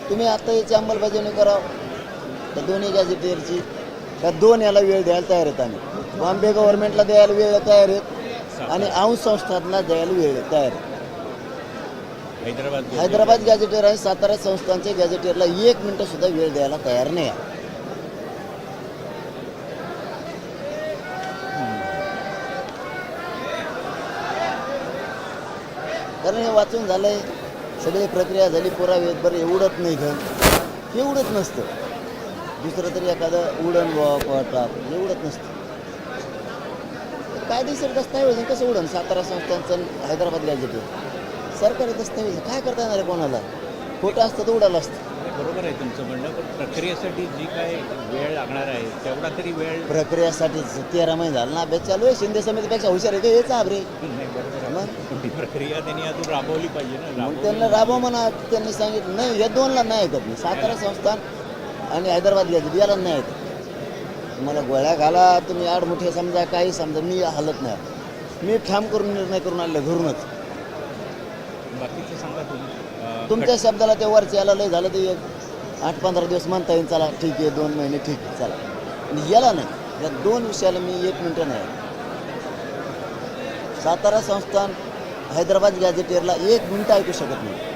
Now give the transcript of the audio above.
तुम्ही आता याची अंमलबजावणी करावं तर दोन्ही गॅजेटियरची त्या दोन याला वेळ द्यायला तयार आहेत आम्ही. बॉम्बे गव्हर्नमेंटला द्यायला वेळ तयार आहेत आणि अंश संस्थांना द्यायला वेळ तयार आहेत. हैदराबाद गॅजेटियर आणि सातारा संस्थांच्या गॅजेटियरला 1 मिनिटं सुद्धा वेळ द्यायला तयार नाही आहे. कारण हे वाचून झालंय, सगळी प्रक्रिया झाली, पुरावे बरं एवढंच नाही घन हे उडत नसतं. दुसरं तरी एखादं उडण टाप एवढंच नसतं. कायदेशीर दस्तावेज कसं उडण सातारा संस्थांचं हैदराबाद गॅजेटियर सरकारी दस्तावेज काय करता येणार आहे कोणाला? खोटं असतं तर उडालं असतं. बरोबर आहे तुमचं म्हणणं, पण प्रक्रियेसाठी जी काय वेळ लागणार आहे तेवढा तरी वेळ प्रक्रियासाठी 13 महिने झाला ना अभ्यास चालू आहे. शिंदे समितीपेक्षा हुशार आहे का हेच आबरे. नाही. बरोबर आहे, ती प्रक्रिया त्यांनी अजून राबवली पाहिजे ना. मग त्यांना राबवा म्हणा. त्यांनी सांगितलं नाही, या दोनला नाही ऐकत मी. सातारा संस्थान आणि हैदराबाद गॅजेट याला नाही ऐकत. मला गोळ्या घाला तुम्ही आडमुठे समजा काही समजा, मी हलत नाही. मी ठाम करून निर्णय करून आणले घरूनच. बाकीचं सांगा तुम्ही. तुमच्या शब्दाला ते वरच्या याला लय झालं ते 8-15 दिवस म्हणता येईल, चला ठीक आहे, 2 महिने ठीक आहे, चला. आणि याला नाही, या 2 विषयाला मी 1 मिनिटं नाही. सातारा संस्थान हैदराबाद गॅजेटियरला 1 मिनिटं ऐकू शकत नाही.